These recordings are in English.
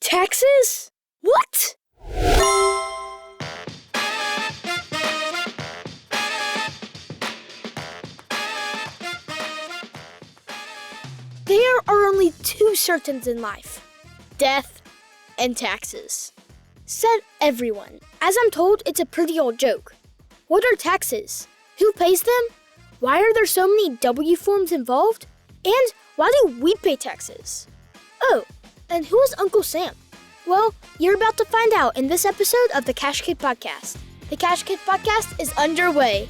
Taxes? What? There are only two certains in life: death and taxes. Said everyone. As I'm told, it's a pretty old joke. What are taxes? Who pays them? Why are there so many W forms involved? And why do we pay taxes? Oh, and who is Uncle Sam? Well, you're about to find out in this episode of the Cash Kid Podcast. The Cash Kid Podcast is underway.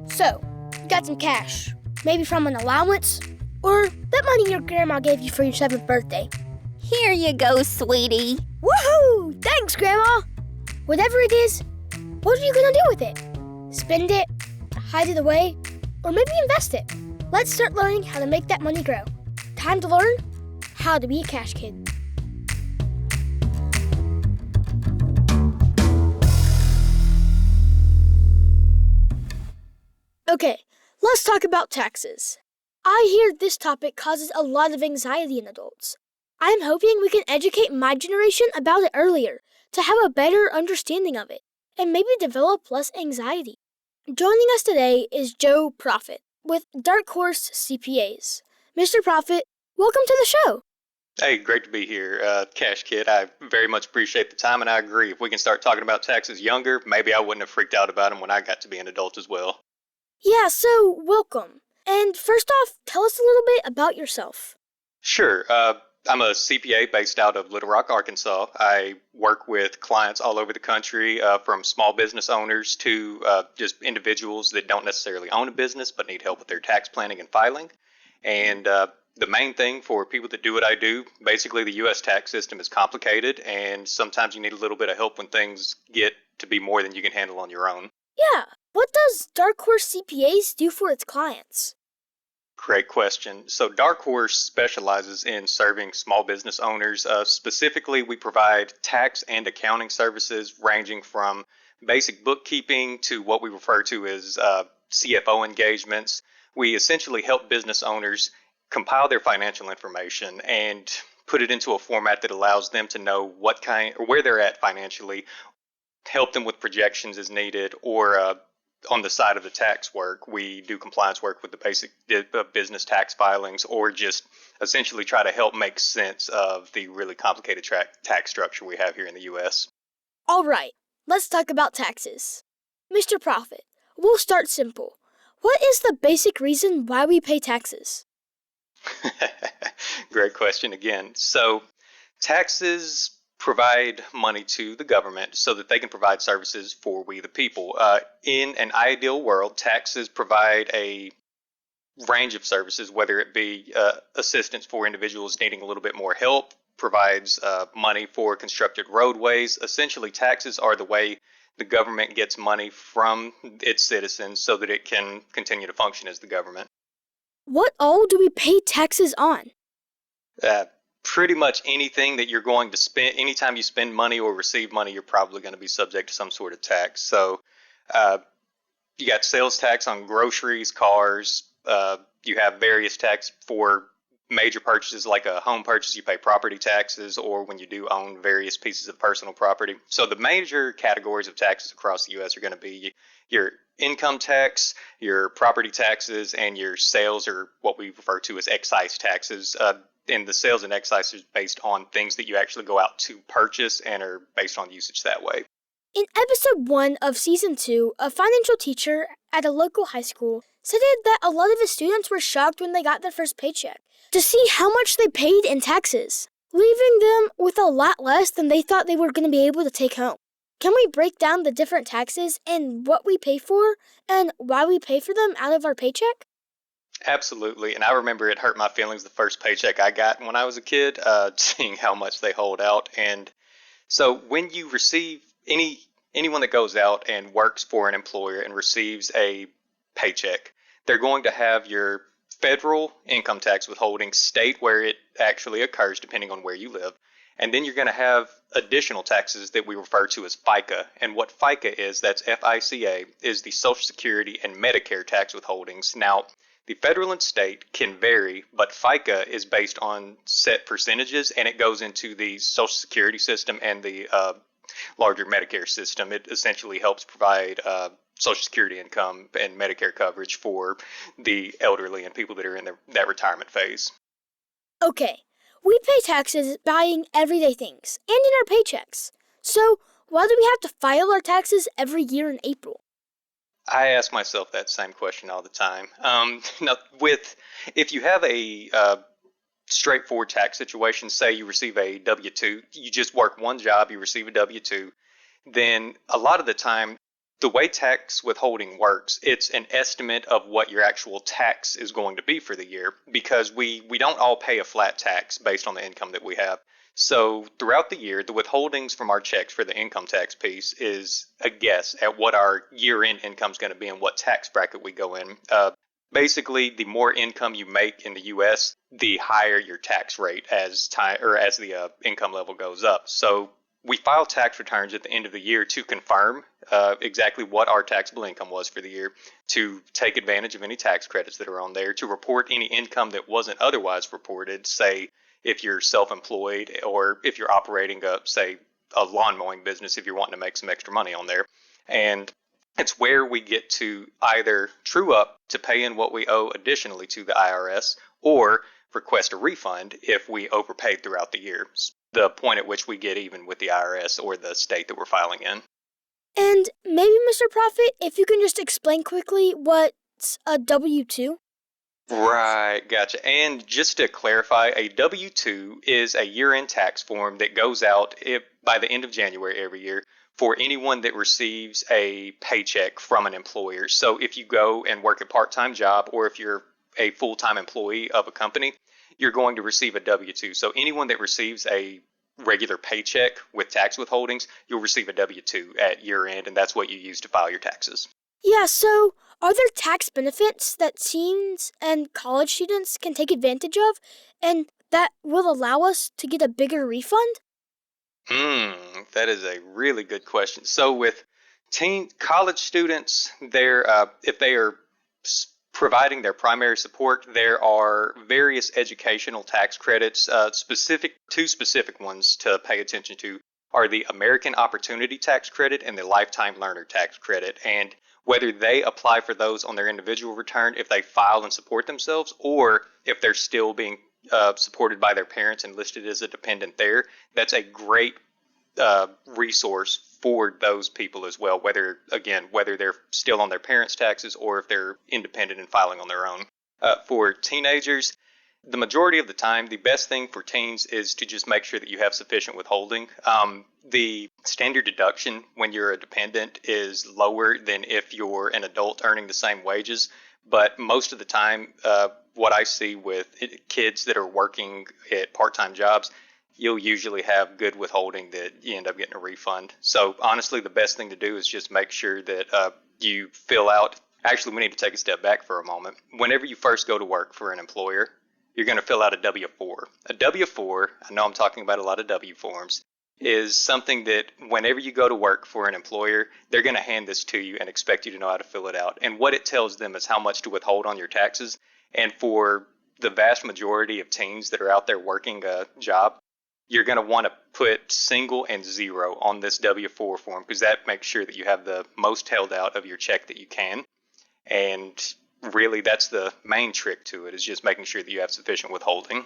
So, you got some cash, maybe from an allowance, or that money your grandma gave you for your 7th birthday. Here you go, sweetie. Woohoo! Thanks, Grandma! Whatever it is, what are you gonna do with it? Spend it, hide it away, or maybe invest it? Let's start learning how to make that money grow. Time to learn how to be a cash kid. Okay, let's talk about taxes. I hear this topic causes a lot of anxiety in adults. I'm hoping we can educate my generation about it earlier to have a better understanding of it and maybe develop less anxiety. Joining us today is Joe Profit with Dark Horse CPAs. Mr. Profit, welcome to the show. Hey, great to be here, Cash Kid. I very much appreciate the time, and I agree. If we can start talking about taxes younger, maybe I wouldn't have freaked out about them when I got to be an adult as well. Yeah, so welcome. And first off, tell us a little bit about yourself. Sure. I'm a CPA based out of Little Rock, Arkansas. I work with clients all over the country, from small business owners to just individuals that don't necessarily own a business but need help with their tax planning and filing. And the main thing for people that do what I do, basically the U.S. tax system is complicated, and sometimes you need a little bit of help when things get to be more than you can handle on your own. Yeah, what does Dark Horse CPAs do for its clients? Great question. So Dark Horse specializes in serving small business owners. Specifically, we provide tax and accounting services ranging from basic bookkeeping to what we refer to as CFO engagements. We essentially help business owners compile their financial information and put it into a format that allows them to know what kind or where they're at financially, help them with projections as needed, or on the side of the tax work, we do compliance work with the basic business tax filings, or just essentially try to help make sense of the really complicated tax structure we have here in the U.S. All right, let's talk about taxes. Mr. Profit, we'll start simple. What is the basic reason why we pay taxes? Great question again. So taxes provide money to the government so that they can provide services for we the people. In an ideal world, taxes provide a range of services, whether it be assistance for individuals needing a little bit more help, provides money for constructed roadways. Essentially, taxes are the way the government gets money from its citizens so that it can continue to function as the government. What all do we pay taxes on? Pretty much anything that you're going to spend. Anytime you spend money or receive money, you're probably going to be subject to some sort of tax. So you got sales tax on groceries, cars. You have various tax for major purchases like a home purchase. You pay property taxes, or when you do own various pieces of personal property. So the major categories of taxes across the U.S. are going to be your income tax, your property taxes, and your sales, or what we refer to as excise taxes. And the sales and excise is based on things that you actually go out to purchase and are based on usage that way. In episode 1 of season 2, a financial teacher at a local high school said that a lot of his students were shocked when they got their first paycheck to see how much they paid in taxes, leaving them with a lot less than they thought they were going to be able to take home. Can we break down the different taxes and what we pay for and why we pay for them out of our paycheck? Absolutely. And I remember it hurt my feelings the first paycheck I got when I was a kid, seeing how much they hold out. And so when you receive anyone that goes out and works for an employer and receives a paycheck, they're going to have your federal income tax withholding, state where it actually occurs, depending on where you live. And then you're going to have additional taxes that we refer to as FICA. And what FICA is, that's FICA, is the Social Security and Medicare tax withholdings. Now, The federal and state can vary, but FICA is based on set percentages, and it goes into the Social Security system and the larger Medicare system. It essentially helps provide Social Security income and Medicare coverage for the elderly and people that are in that retirement phase. Okay, we pay taxes buying everyday things and in our paychecks. So, why do we have to file our taxes every year in April? I ask myself that same question all the time. Now, if you have a straightforward tax situation, say you receive a W-2, you just work one job, you receive a W-2, then a lot of the time, the way tax withholding works, it's an estimate of what your actual tax is going to be for the year, because we don't all pay a flat tax based on the income that we have. So throughout the year, the withholdings from our checks for the income tax piece is a guess at what our year-end income is going to be and what tax bracket we go in. Basically, the more income you make in the U.S., the higher your tax rate as the income level goes up. So we file tax returns at the end of the year to confirm exactly what our taxable income was for the year, to take advantage of any tax credits that are on there, to report any income that wasn't otherwise reported, say if you're self-employed or if you're operating a lawn mowing business, if you're wanting to make some extra money on there. And it's where we get to either true up to pay in what we owe additionally to the IRS, or request a refund if we overpaid throughout the year, the point at which we get even with the IRS or the state that we're filing in. And maybe, Mr. Profit, if you can just explain quickly what's a W-2? Right, gotcha. And just to clarify, a W-2 is a year-end tax form that goes out by the end of January every year for anyone that receives a paycheck from an employer. So if you go and work a part-time job, or if you're a full-time employee of a company, you're going to receive a W-2. So anyone that receives a regular paycheck with tax withholdings, you'll receive a W-2 at year-end, and that's what you use to file your taxes. Yeah, so are there tax benefits that teens and college students can take advantage of and that will allow us to get a bigger refund? That is a really good question. So with college students, if they are providing their primary support, there are various educational tax credits. Two specific ones to pay attention to are the American Opportunity Tax Credit and the Lifetime Learner Tax Credit. And whether they apply for those on their individual return if they file and support themselves, or if they're still being supported by their parents and listed as a dependent there, that's a great resource for those people as well, whether they're still on their parents' taxes or if they're independent and filing on their own. For teenagers, the majority of the time, the best thing for teens is to just make sure that you have sufficient withholding. The standard deduction when you're a dependent is lower than if you're an adult earning the same wages. But most of the time, what I see with kids that are working at part-time jobs, you'll usually have good withholding that you end up getting a refund. So honestly, the best thing to do is just make sure that you fill out. Actually, we need to take a step back for a moment. Whenever you first go to work for an employer, you're going to fill out a W-4. A W-4, I know I'm talking about a lot of W forms, is something that whenever you go to work for an employer, they're going to hand this to you and expect you to know how to fill it out. And what it tells them is how much to withhold on your taxes. And for the vast majority of teens that are out there working a job, you're going to want to put single and zero on this W-4 form, because that makes sure that you have the most held out of your check that you can. And really, that's the main trick to it, is just making sure that you have sufficient withholding.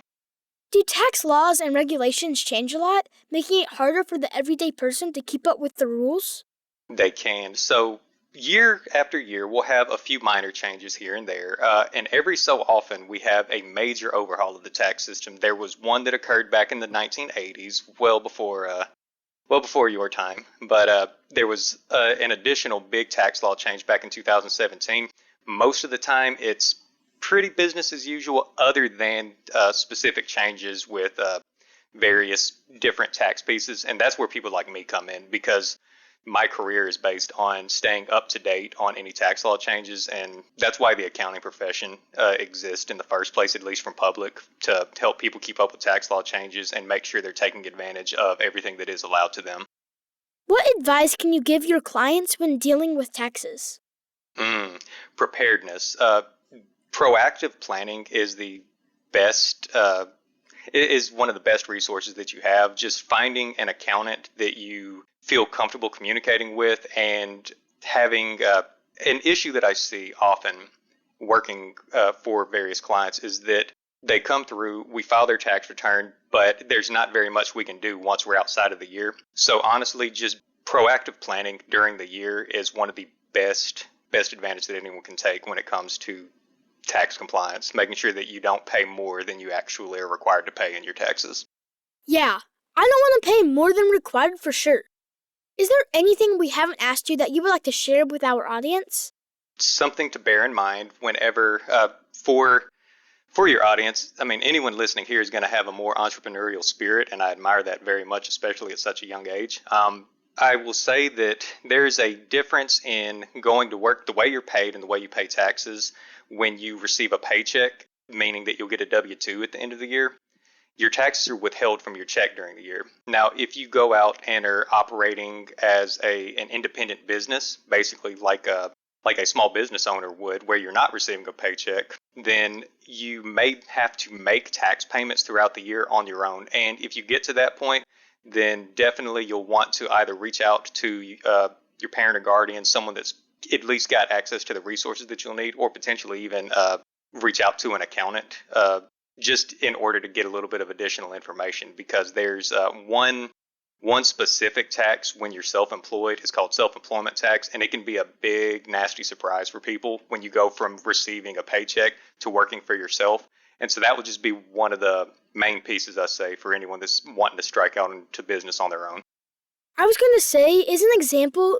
Do tax laws and regulations change a lot, making it harder for the everyday person to keep up with the rules? They can. So year after year, we'll have a few minor changes here and there. And every so often, we have a major overhaul of the tax system. There was one that occurred back in the 1980s, well before your time. But there was an additional big tax law change back in 2017. Most of the time, it's pretty business as usual, other than specific changes with various different tax pieces. And that's where people like me come in, because my career is based on staying up to date on any tax law changes. And that's why the accounting profession exists in the first place, at least from public, to help people keep up with tax law changes and make sure they're taking advantage of everything that is allowed to them. What advice can you give your clients when dealing with taxes? Preparedness. proactive planning is the best, is one of the best resources that you have. Just finding an accountant that you feel comfortable communicating with, and having an issue that I see often working for various clients is that they come through, we file their tax return, but there's not very much we can do once we're outside of the year. So honestly, just proactive planning during the year is one of the best advantage that anyone can take when it comes to tax compliance, making sure that you don't pay more than you actually are required to pay in your taxes. Yeah, I don't want to pay more than required for sure. Is there anything we haven't asked you that you would like to share with our audience? Something to bear in mind whenever, for your audience, I mean, anyone listening here is going to have a more entrepreneurial spirit, and I admire that very much, especially at such a young age. I will say that there's a difference in going to work, the way you're paid and the way you pay taxes when you receive a paycheck, meaning that you'll get a W-2 at the end of the year. Your taxes are withheld from your check during the year. Now, if you go out and are operating as an independent business, basically like a small business owner would, where you're not receiving a paycheck, then you may have to make tax payments throughout the year on your own. And if you get to that point, then definitely you'll want to either reach out to your parent or guardian, someone that's at least got access to the resources that you'll need, or potentially even reach out to an accountant just in order to get a little bit of additional information, because there's one specific tax when you're self-employed. It's called self-employment tax, and it can be a big, nasty surprise for people when you go from receiving a paycheck to working for yourself. And so that would just be one of the main pieces, I say, for anyone that's wanting to strike out into business on their own. I was going to say, is an example,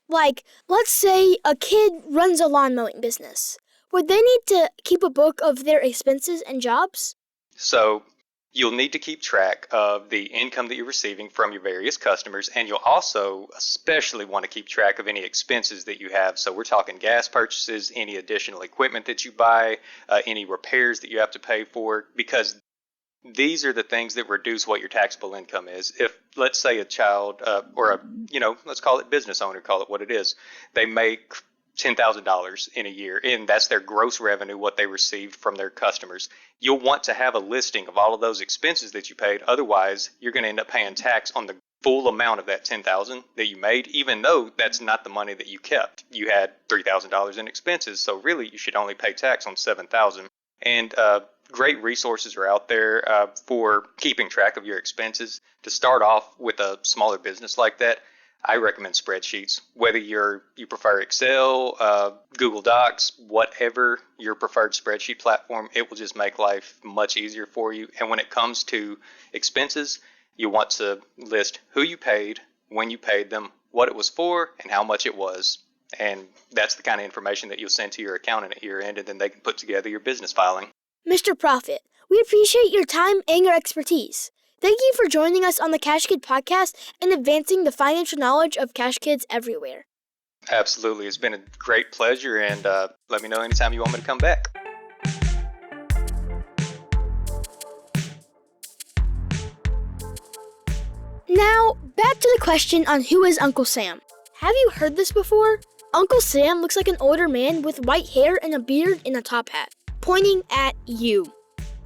like, let's say a kid runs a lawn mowing business. Would they need to keep a book of their expenses and jobs? So you'll need to keep track of the income that you're receiving from your various customers, and you'll also especially want to keep track of any expenses that you have. So we're talking gas purchases, any additional equipment that you buy, any repairs that you have to pay for, because these are the things that reduce what your taxable income is. If, let's say, a child let's call it business owner, call it what it is, they make $10,000 in a year, and that's their gross revenue, what they received from their customers. You'll want to have a listing of all of those expenses that you paid. Otherwise, you're going to end up paying tax on the full amount of that $10,000 that you made, even though that's not the money that you kept. You had $3,000 in expenses, so really you should only pay tax on $7,000. And great resources are out there for keeping track of your expenses. To start off with a smaller business like that, I recommend spreadsheets. Whether you prefer Excel, Google Docs, whatever your preferred spreadsheet platform, it will just make life much easier for you. And when it comes to expenses, you want to list who you paid, when you paid them, what it was for, and how much it was. And that's the kind of information that you'll send to your accountant at year end, and then they can put together your business filing. Mr. Profit, we appreciate your time and your expertise. Thank you for joining us on the Cash Kid podcast and advancing the financial knowledge of Cash Kids everywhere. Absolutely. It's been a great pleasure, and let me know anytime you want me to come back. Now, back to the question on who is Uncle Sam. Have you heard this before? Uncle Sam looks like an older man with white hair and a beard and a top hat, pointing at you.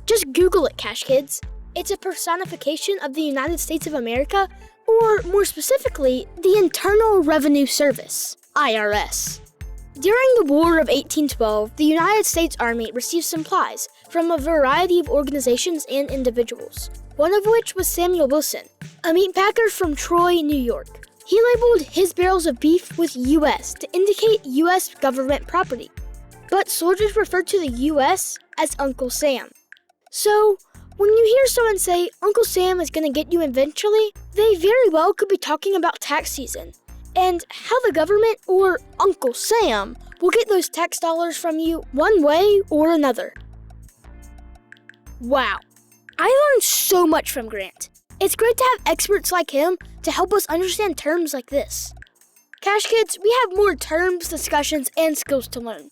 Just Google it, Cash Kids. It's a personification of the United States of America, or more specifically, the Internal Revenue Service, IRS. During the War of 1812, the United States Army received supplies from a variety of organizations and individuals, one of which was Samuel Wilson, a meatpacker from Troy, New York. He labeled his barrels of beef with U.S. to indicate U.S. government property, but soldiers referred to the U.S. as Uncle Sam. So, when you hear someone say, Uncle Sam is going to get you eventually, they very well could be talking about tax season and how the government, or Uncle Sam, will get those tax dollars from you one way or another. Wow, I learned so much from Grant. It's great to have experts like him to help us understand terms like this. Cash Kids, we have more terms, discussions, and skills to learn.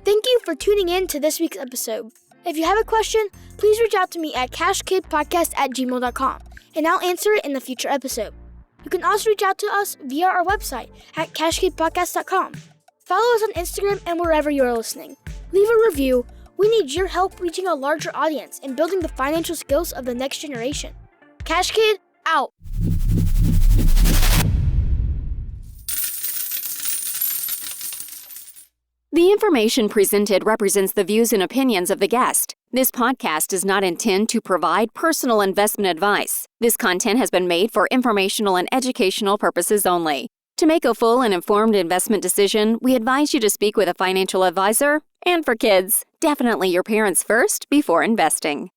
Thank you for tuning in to this week's episode. If you have a question, please reach out to me at cashkidpodcast@gmail.com, and I'll answer it in a future episode. You can also reach out to us via our website at cashkidpodcast.com. Follow us on Instagram and wherever you are listening. Leave a review, We need your help reaching a larger audience and building the financial skills of the next generation. Cash Kid, out. The information presented represents the views and opinions of the guest. This podcast does not intend to provide personal investment advice. This content has been made for informational and educational purposes only. To make a full and informed investment decision, we advise you to speak with a financial advisor. And for kids, definitely your parents first before investing.